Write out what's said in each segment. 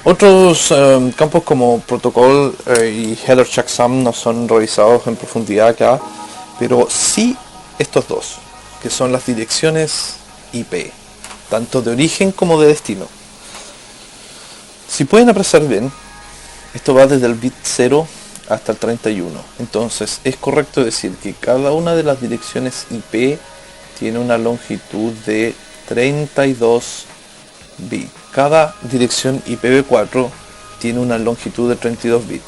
Otros campos como protocol y header checksum no son revisados en profundidad acá, pero sí estos dos, que son las direcciones IP, tanto de origen como de destino. Si pueden apreciar bien, esto va desde el bit 0 hasta el 31. Entonces es correcto decir que cada una de las direcciones IP tiene una longitud de 32 bits. Cada dirección IPv4 tiene una longitud de 32 bits,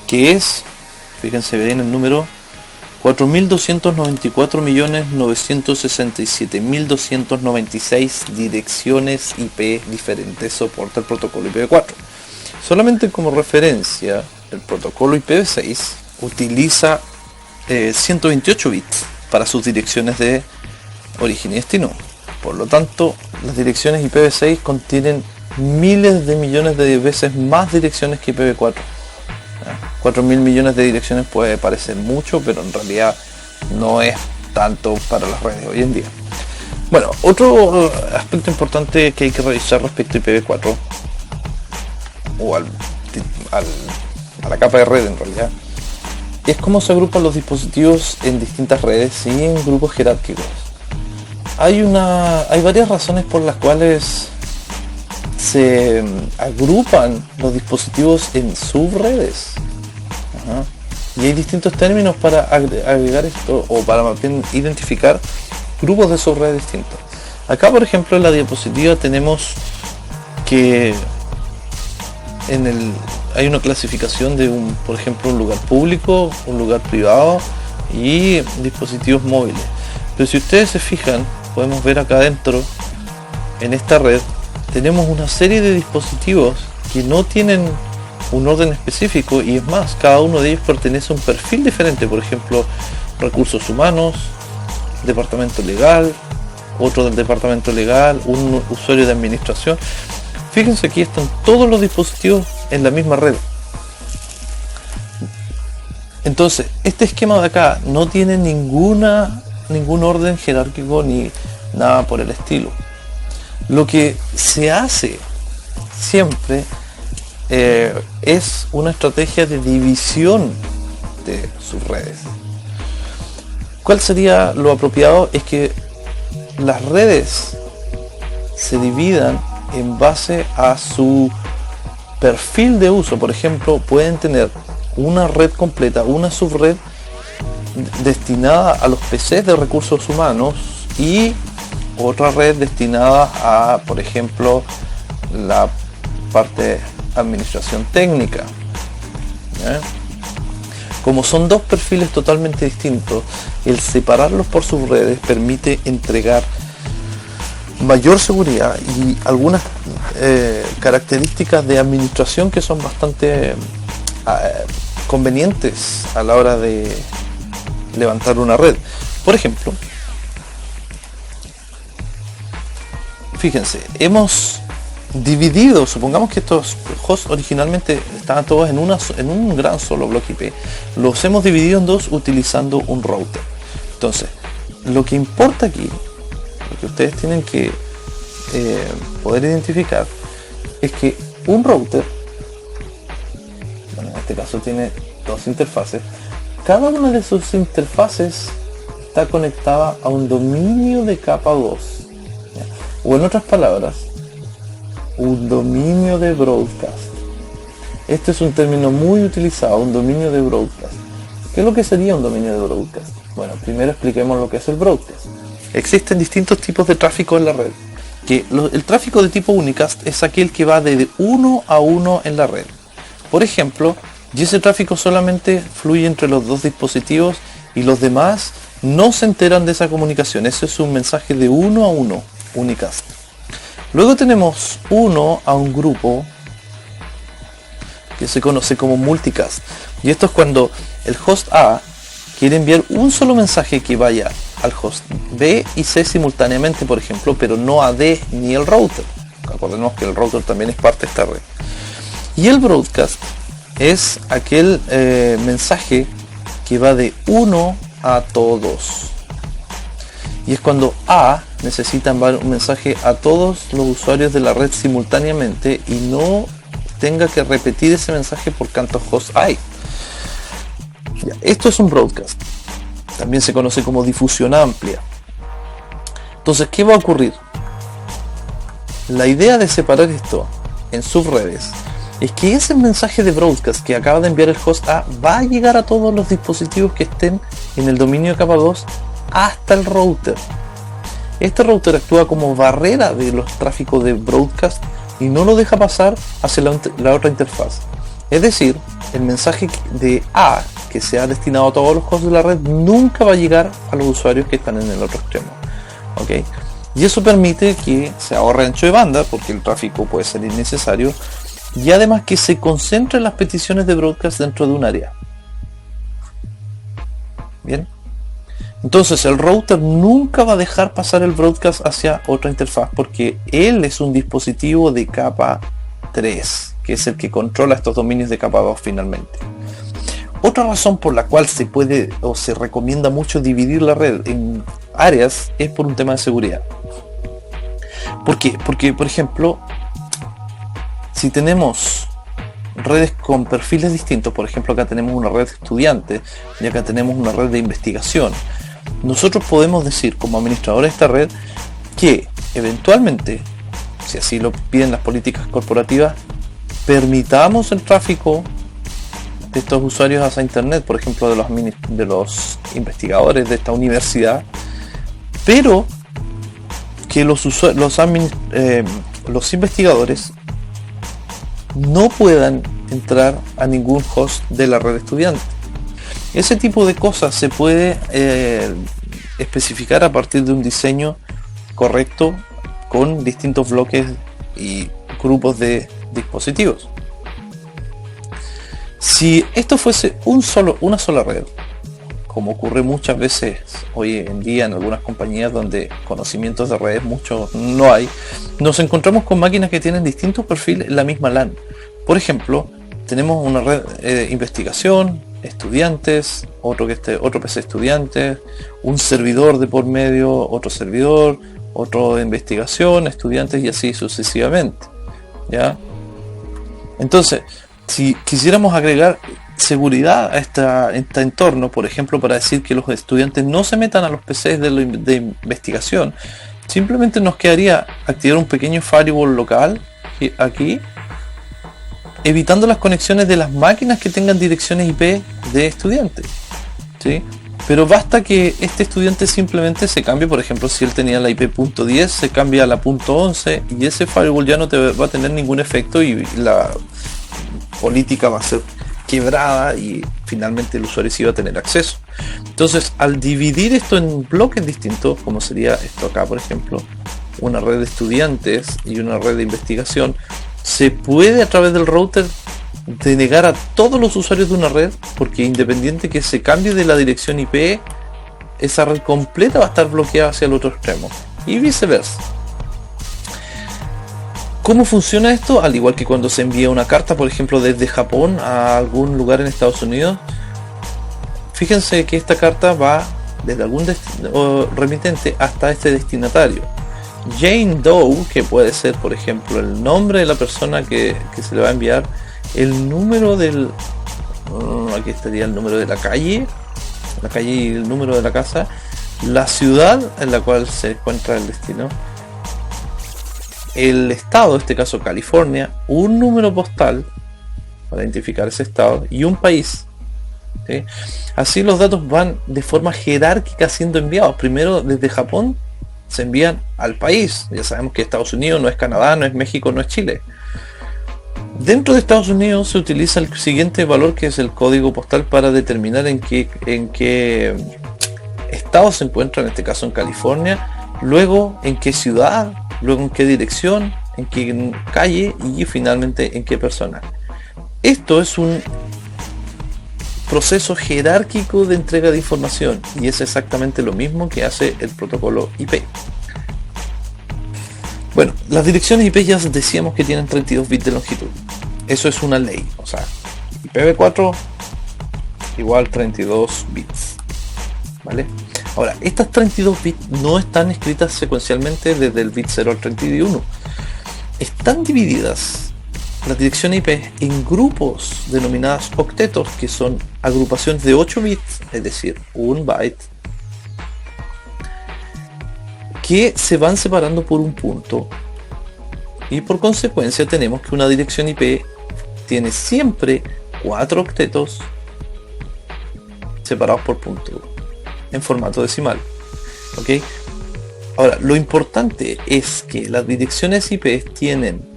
que es, fíjense bien el número, 4.294.967.296 direcciones IP diferentes soporta el protocolo IPv4. Solamente como referencia, el protocolo IPv6 utiliza 128 bits para sus direcciones de origen y destino. Por lo tanto, las direcciones IPv6 contienen miles de millones de veces más direcciones que IPv4. 4.000 millones de direcciones puede parecer mucho, pero en realidad no es tanto para las redes hoy en día. Bueno, otro aspecto importante que hay que revisar respecto a IPv4 o a la capa de red en realidad es cómo se agrupan los dispositivos en distintas redes y en grupos jerárquicos. Hay varias razones por las cuales se agrupan los dispositivos en subredes. Y hay distintos términos para agregar esto, o para más bien identificar grupos de subredes distintos. Acá, por ejemplo, en la diapositiva tenemos que hay una clasificación de por ejemplo, un lugar público, un lugar privado y dispositivos móviles. Pero si ustedes se fijan, podemos ver acá adentro, en esta red, tenemos una serie de dispositivos que no tienen un orden específico, y es más, cada uno de ellos pertenece a un perfil diferente. Por ejemplo, recursos humanos, departamento legal, otro del departamento legal, un usuario de administración. Fíjense, aquí están todos los dispositivos en la misma red. Entonces, este esquema de acá no tiene ningún orden jerárquico ni nada por el estilo. Lo que se hace siempre es una estrategia de división de sus redes. ¿Cuál sería lo apropiado? Es que las redes se dividan en base a su perfil de uso. Por ejemplo, pueden tener una red completa, una subred destinada a los PCs de recursos humanos y otra red destinada a, por ejemplo, la parte de administración técnica. Como son dos perfiles totalmente distintos, el separarlos por subredes permite entregar mayor seguridad y algunas características de administración que son bastante convenientes a la hora de levantar una red. Por ejemplo, fíjense, hemos dividido, supongamos que estos hosts originalmente estaban todos en un gran solo bloque IP, los hemos dividido en dos utilizando un router. Entonces, lo que importa aquí, lo que ustedes tienen que poder identificar, es que un router, bueno, en este caso tiene dos interfaces, cada una de sus interfaces está conectada a un dominio de capa 2, ¿ya? O en otras palabras, un dominio de broadcast. Este es un término muy utilizado, un dominio de broadcast. ¿Qué es lo que sería un dominio de broadcast? Bueno, primero expliquemos lo que es el broadcast. Existen distintos tipos de tráfico en la red. El tráfico de tipo unicast es aquel que va de uno a uno en la red. Por ejemplo, y ese tráfico solamente fluye entre los dos dispositivos y los demás no se enteran de esa comunicación. Ese es un mensaje de uno a uno, unicast. Luego tenemos uno a un grupo que se conoce como multicast. Y esto es cuando el host A quiere enviar un solo mensaje que vaya al host B y C simultáneamente, por ejemplo, pero no a D ni el router. Acordemos que el router también es parte de esta red. Y el broadcast es aquel mensaje que va de uno a todos. Y es cuando A necesita enviar un mensaje a todos los usuarios de la red simultáneamente y no tenga que repetir ese mensaje por cuántos hosts hay. Ya, esto es un broadcast. También se conoce como difusión amplia. Entonces, ¿qué va a ocurrir? La idea de separar esto en subredes es que ese mensaje de broadcast que acaba de enviar el host A va a llegar a todos los dispositivos que estén en el dominio de capa 2 hasta el router. Este router actúa como barrera de los tráficos de broadcast y no lo deja pasar hacia la otra interfaz. Es decir, el mensaje de A que sea destinado a todos los hosts de la red nunca va a llegar a los usuarios que están en el otro extremo. ¿Okay? Y eso permite que se ahorre ancho de banda, porque el tráfico puede ser innecesario, y además que se concentren las peticiones de broadcast dentro de un área. Bien. Entonces el router nunca va a dejar pasar el broadcast hacia otra interfaz, porque él es un dispositivo de capa 3, que es el que controla estos dominios de capa 2 finalmente. Otra razón por la cual se puede o se recomienda mucho dividir la red en áreas es por un tema de seguridad. ¿Por qué? Porque, por ejemplo, si tenemos redes con perfiles distintos, por ejemplo acá tenemos una red de estudiantes y acá tenemos una red de investigación, nosotros podemos decir como administradores de esta red que eventualmente, si así lo piden las políticas corporativas, permitamos el tráfico de estos usuarios hacia internet, por ejemplo de los investigadores de esta universidad, pero que los investigadores no puedan entrar a ningún host de la red estudiante. Ese tipo de cosas se puede especificar a partir de un diseño correcto con distintos bloques y grupos de dispositivos. Si esto fuese una sola red, como ocurre muchas veces hoy en día en algunas compañías donde conocimientos de redes muchos no hay, nos encontramos con máquinas que tienen distintos perfiles en la misma LAN. Por ejemplo, tenemos una red de investigación, estudiantes, otro PC estudiantes, un servidor de por medio, otro servidor, otro de investigación, estudiantes y así sucesivamente. ¿Ya? Entonces, si quisiéramos agregar seguridad a este entorno, por ejemplo, para decir que los estudiantes no se metan a los PCs de investigación, simplemente nos quedaría activar un pequeño firewall local aquí, evitando las conexiones de las máquinas que tengan direcciones IP de estudiantes, ¿sí? Pero basta que este estudiante simplemente se cambie, por ejemplo, si él tenía la IP .10, se cambia a la .11 y ese firewall ya no te va a tener ningún efecto y la política va a ser quebrada y finalmente el usuario sí va a tener acceso. Entonces, al dividir esto en bloques distintos, como sería esto acá, por ejemplo, una red de estudiantes y una red de investigación, se puede a través del router denegar a todos los usuarios de una red, porque independiente que se cambie de la dirección IP, esa red completa va a estar bloqueada hacia el otro extremo y viceversa. ¿Cómo funciona esto? Al igual que cuando se envía una carta, por ejemplo, desde Japón a algún lugar en Estados Unidos, fíjense que esta carta va desde algún remitente hasta este destinatario. Jane Doe, que puede ser, por ejemplo, el nombre de la persona que se le va a enviar, el número del... aquí estaría el número de la calle y el número de la casa, la ciudad en la cual se encuentra el destino, el estado, en este caso California, un número postal para identificar ese estado y un país. ¿Sí? Así los datos van de forma jerárquica siendo enviados. Primero desde Japón se envían al país. Ya sabemos que Estados Unidos no es Canadá, no es México, no es Chile. Dentro de Estados Unidos se utiliza el siguiente valor, que es el código postal, para determinar en qué estado se encuentra, en este caso en California, luego en qué ciudad, luego en qué dirección, en qué calle y finalmente en qué persona. Esto es un proceso jerárquico de entrega de información y es exactamente lo mismo que hace el protocolo IP. Bueno, las direcciones IP ya decíamos que tienen 32 bits de longitud. Eso es una ley, o sea, IPv4 igual 32 bits, ¿vale? Ahora, estas 32 bits no están escritas secuencialmente desde el bit 0 al 31. Están divididas las direcciones IP en grupos denominadas octetos, que son agrupaciones de 8 bits, es decir, un byte, que se van separando por un punto, y por consecuencia tenemos que una dirección IP tiene siempre 4 octetos separados por punto en formato decimal. ¿Ok? Ahora, lo importante es que las direcciones IP tienen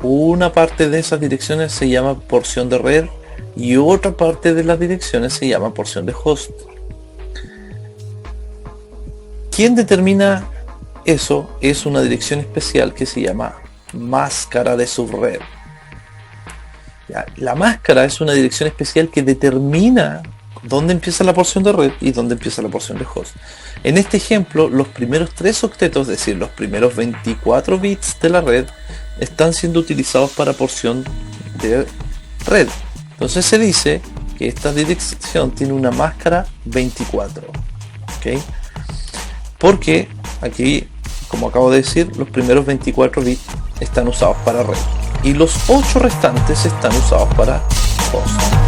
una parte de esas direcciones se llama porción de red y otra parte de las direcciones se llama porción de host. ¿Quién determina eso? Es una dirección especial que se llama máscara de subred. Ya, la máscara es una dirección especial que determina dónde empieza la porción de red y dónde empieza la porción de host. En este ejemplo, los primeros 3 octetos, es decir, los primeros 24 bits de la red, están siendo utilizados para porción de red. Entonces se dice que esta dirección tiene una máscara 24. ¿Ok? Porque aquí, como acabo de decir, los primeros 24 bits están usados para red y los 8 restantes están usados para host.